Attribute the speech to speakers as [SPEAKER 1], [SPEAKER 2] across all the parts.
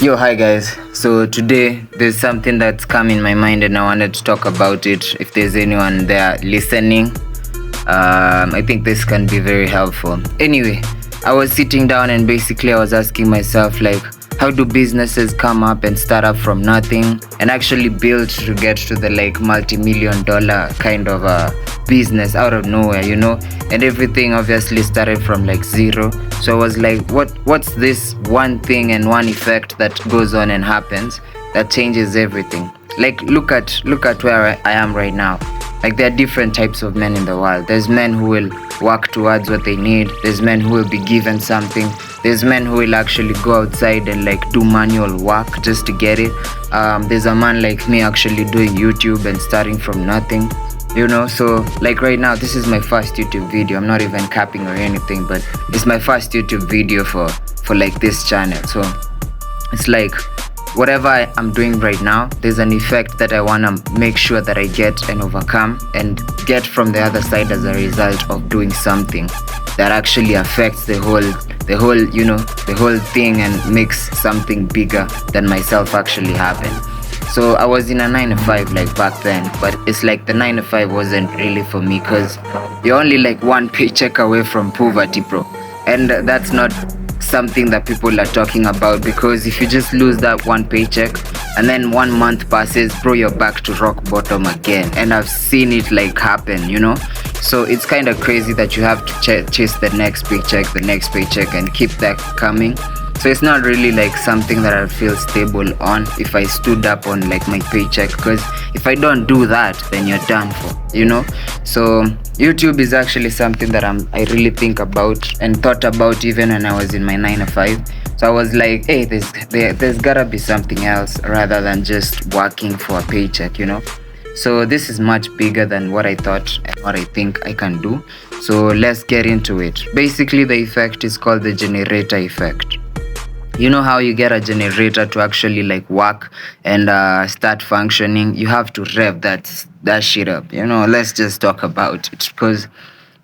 [SPEAKER 1] Yo, hi guys. So today there's something that's come in my mind and I wanted to talk about it. If there's anyone there listening, I think this can be very helpful. Anyway, I was sitting down and basically I was asking myself, like, how do businesses come up and start up from nothing and actually build to get to the like multi-million-dollar kind of business out of nowhere, and everything obviously started from like zero. So I was like, what's this one thing and one effect that goes on and happens that changes everything? Like, look at where I am right now. Like, there are different types of men in the world. There's men who will work towards what they need. There's men who will be given something. There's men who will actually go outside and like do manual work just to get it. There's a man like me actually doing YouTube and starting from nothing. So like right now, this is my first YouTube video. I'm not even capping or anything, but it's my first YouTube video for like this channel. So it's like, whatever I'm doing right now, there's an effect that I want to make sure that I get and overcome and get from the other side as a result of doing something that actually affects the whole thing and makes something bigger than myself actually happen. So I was in a 9-to-5 like back then, but it's like the 9-to-5 wasn't really for me because you're only like one paycheck away from poverty, bro. And that's not something that people are talking about, because if you just lose that one paycheck and then 1 month passes, bro, you're back to rock bottom again. And I've seen it like happen, so it's kind of crazy that you have to chase the next paycheck and keep that coming. So it's not really like something that I feel stable on if I stood up on like my paycheck, because if I don't do that, then you're done for, So YouTube is actually something that I really think about and thought about even when I was in my 9-to-5. So I was like, hey, there's gotta be something else rather than just working for a paycheck, So this is much bigger than what I thought and what I think I can do. So let's get into it. Basically, the effect is called the generator effect. You know how you get a generator to actually like work and start functioning? You have to rev that shit up. Let's just talk about it, because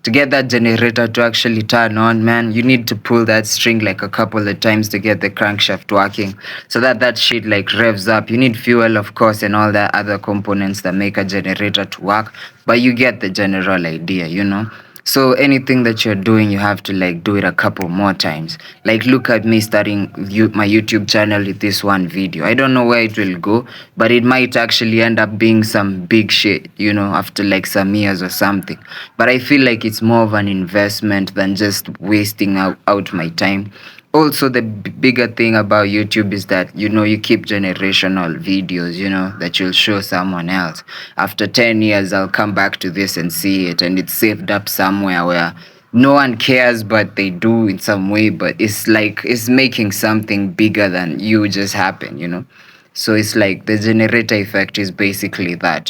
[SPEAKER 1] to get that generator to actually turn on, man, you need to pull that string like a couple of times to get the crankshaft working, so that shit like revs up. You need fuel, of course, and all the other components that make a generator to work, but you get the general idea, So anything that you're doing, you have to like do it a couple more times. Like, look at me starting my YouTube channel with this one video. I don't know where it will go, but it might actually end up being some big shit, after like some years or something. But I feel like it's more of an investment than just wasting out my time. Also, the bigger thing about YouTube is that, you keep generational videos, that you'll show someone else. After 10 years, I'll come back to this and see it, and it's saved up somewhere where no one cares, but they do in some way. But it's like, it's making something bigger than you just happen, So it's like the generator effect is basically that,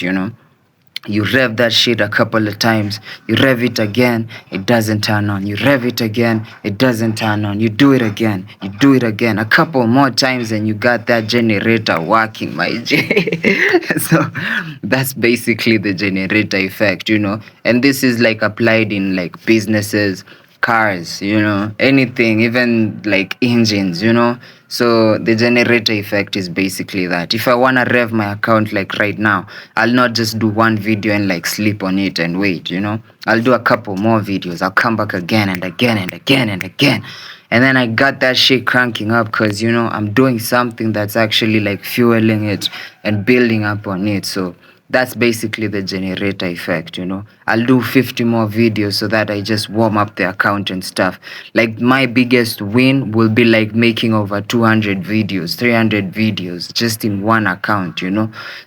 [SPEAKER 1] You rev that shit a couple of times. You rev it again, it doesn't turn on. You rev it again, it doesn't turn on. You do it again, you do it again. A couple more times and you got that generator working, my G. So that's basically the generator effect, And this is like applied in like businesses, cars, anything, even like engines, So the generator effect is basically that. If I want to rev my account like right now, I'll not just do one video and like sleep on it and wait, I'll do a couple more videos. I'll come back again and again and again and again. And then I got that shit cranking up because, I'm doing something that's actually like fueling it and building up on it. So that's basically the generator effect, I'll do 50 more videos so that I just warm up the account and stuff. Like, my biggest win will be like making over 200 videos, 300 videos just in one account,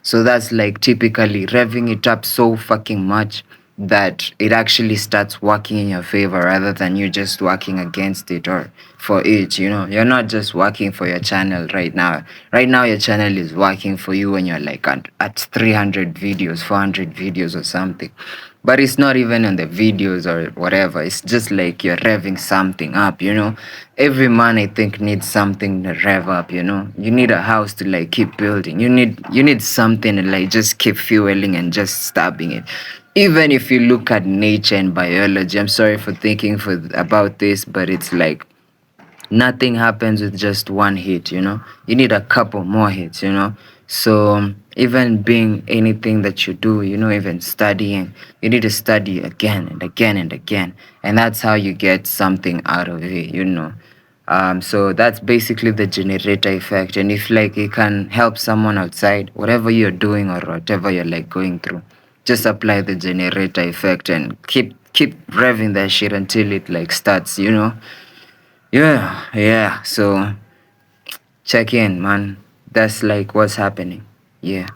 [SPEAKER 1] So that's like typically revving it up so fucking much that it actually starts working in your favor rather than you just working against it or for it. You're not just working for your channel right now. Right now your channel is working for you when you're like at 300 videos, 400 videos or something. But it's not even on the videos or whatever. It's just like you're revving something up, Every man, I think, needs something to rev up, You need a house to like keep building. You need something to like just keep fueling and just stabbing it. Even if you look at nature and biology, I'm sorry for thinking about this, but it's like nothing happens with just one hit, you know. You need a couple more hits, you know. So even being anything that you do, you know, even studying, you need to study again and again and again, and that's how you get something out of it, you know. So that's basically the generator effect. And if like it can help someone outside, whatever you're doing or whatever you're like going through, just apply the generator effect and keep revving that shit until it like starts, you know. Yeah. So check in, man. That's like what's happening. Yeah.